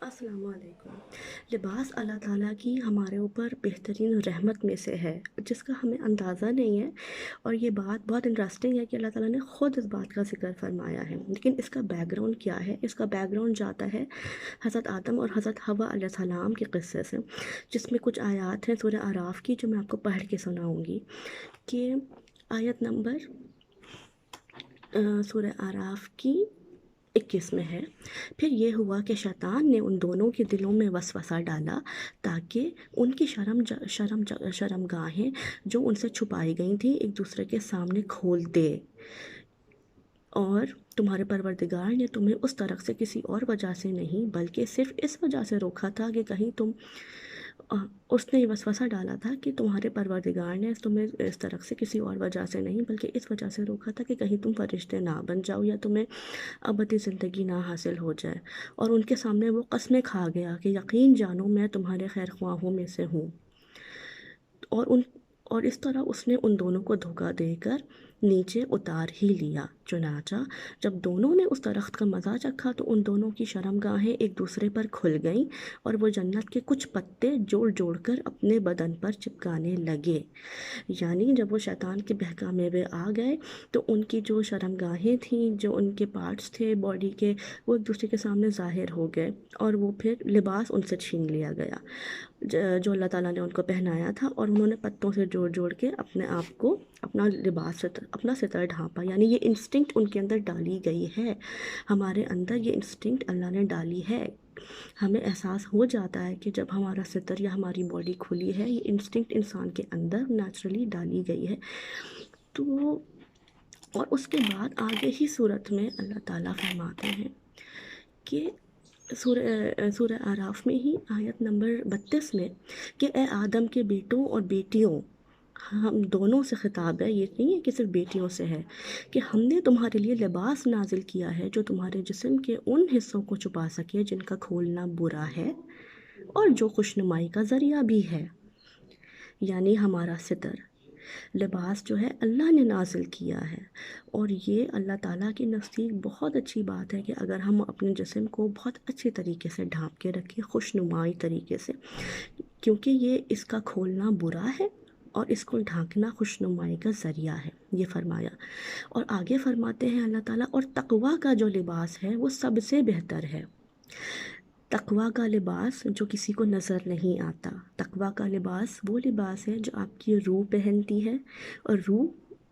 السلام علیکم۔ لباس اللہ تعالیٰ کی ہمارے اوپر بہترین رحمت میں سے ہے، جس کا ہمیں اندازہ نہیں ہے، اور یہ بات بہت انٹرسٹنگ ہے کہ اللہ تعالیٰ نے خود اس بات کا ذکر فرمایا ہے۔ لیکن اس کا بیک گراؤنڈ کیا ہے؟ اس کا بیک گراؤنڈ جاتا ہے حضرت آدم اور حضرت حوا علیہ السلام کے قصے سے، جس میں کچھ آیات ہیں سورہ اعراف کی جو میں آپ کو پڑھ کے سناؤں گی کہ آیت نمبر سورہ اعراف کی 21 میں ہے۔ پھر یہ ہوا کہ شیطان نے ان دونوں کے دلوں میں وسوسہ ڈالا تاکہ ان کی شرمگاہیں جو ان سے چھپائی گئی تھیں ایک دوسرے کے سامنے کھول دے، اور تمہارے پروردگار نے تمہیں اس طرف سے کسی اور وجہ سے نہیں بلکہ صرف اس وجہ سے روکا تھا کہ کہیں تم اس نے یہ وسوسہ ڈالا تھا کہ تمہارے پروردگار نے تمہیں اس طرف سے کسی اور وجہ سے نہیں بلکہ اس وجہ سے روکا تھا کہ کہیں تم فرشتے نہ بن جاؤ یا تمہیں ابدی زندگی نہ حاصل ہو جائے، اور ان کے سامنے وہ قسمیں کھا گیا کہ یقین جانو میں تمہارے خیر خواہوں میں سے ہوں، اور اس طرح اس نے ان دونوں کو دھوکہ دے کر نیچے اتار ہی لیا۔ چنانچہ جب دونوں نے اس درخت کا مزہ چکھا تو ان دونوں کی شرمگاہیں ایک دوسرے پر کھل گئیں اور وہ جنت کے کچھ پتے جوڑ جوڑ کر اپنے بدن پر چپکانے لگے۔ یعنی جب وہ شیطان کے بہکامے میں آ گئے تو ان کی جو شرمگاہیں تھیں، جو ان کے پارٹس تھے باڈی کے، وہ ایک دوسرے کے سامنے ظاہر ہو گئے، اور وہ پھر لباس ان سے چھین لیا گیا جو اللہ تعالیٰ نے ان کو پہنایا تھا، اور انہوں نے پتوں سے جوڑ جوڑ کے اپنے آپ کو اپنا لباس اپنا ستر ڈھانپا۔ یعنی یہ انسٹنکٹ ان کے اندر ڈالی گئی ہے، ہمارے اندر یہ انسٹنکٹ اللہ نے ڈالی ہے۔ ہمیں احساس ہو جاتا ہے کہ جب ہمارا ستر یا ہماری باڈی کھلی ہے، یہ انسٹنکٹ انسان کے اندر نیچرلی ڈالی گئی ہے۔ تو اور اس کے بعد آگے ہی صورت میں اللہ تعالیٰ فرماتے ہیں کہ سورہ اعراف میں ہی آیت نمبر 32 میں کہ اے آدم کے بیٹوں اور بیٹیوں، ہم دونوں سے خطاب ہے، یہ نہیں ہے کہ صرف بیٹیوں سے ہے، کہ ہم نے تمہارے لیے لباس نازل کیا ہے جو تمہارے جسم کے ان حصوں کو چھپا سکے جن کا کھولنا برا ہے اور جو خوشنمائی کا ذریعہ بھی ہے، یعنی ہمارا ستر لباس جو ہے اللہ نے نازل کیا ہے۔ اور یہ اللہ تعالیٰ کے نزدیک بہت اچھی بات ہے کہ اگر ہم اپنے جسم کو بہت اچھی طریقے سے ڈھانپ کے رکھیں، خوشنمائی طریقے سے، کیونکہ یہ اس کا کھولنا برا ہے اور اس کو ڈھانکنا خوشنمائی کا ذریعہ ہے، یہ فرمایا۔ اور آگے فرماتے ہیں اللہ تعالیٰ، اور تقویٰ کا جو لباس ہے وہ سب سے بہتر ہے۔ تقویٰ کا لباس جو کسی کو نظر نہیں آتا، تقویٰ کا لباس وہ لباس ہے جو آپ کی روح پہنتی ہے، اور روح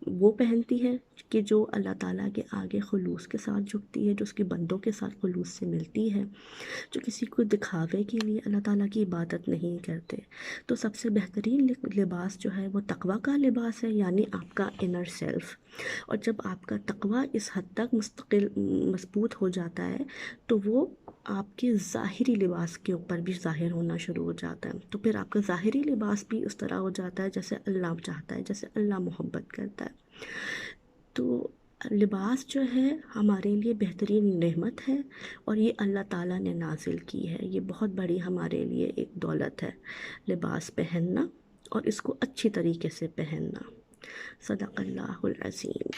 وہ پہنتی ہے کہ جو اللہ تعالیٰ کے آگے خلوص کے ساتھ جھکتی ہے، جو اس کے بندوں کے ساتھ خلوص سے ملتی ہے، جو کسی کو دکھاوے کے لیے اللہ تعالیٰ کی عبادت نہیں کرتے۔ تو سب سے بہترین لباس جو ہے وہ تقویٰ کا لباس ہے، یعنی آپ کا انر سیلف۔ اور جب آپ کا تقویٰ اس حد تک مضبوط ہو جاتا ہے تو وہ آپ کے ظاہری لباس کے اوپر بھی ظاہر ہونا شروع ہو جاتا ہے، تو پھر آپ کا ظاہری لباس بھی اس طرح ہو جاتا ہے جیسے اللہ چاہتا ہے، جیسے اللہ محبت کرتا ہے۔ تو لباس جو ہے ہمارے لیے بہترین نعمت ہے، اور یہ اللہ تعالیٰ نے نازل کی ہے، یہ بہت بڑی ہمارے لیے ایک دولت ہے، لباس پہننا اور اس کو اچھی طریقے سے پہننا۔ صدق اللہ العظیم۔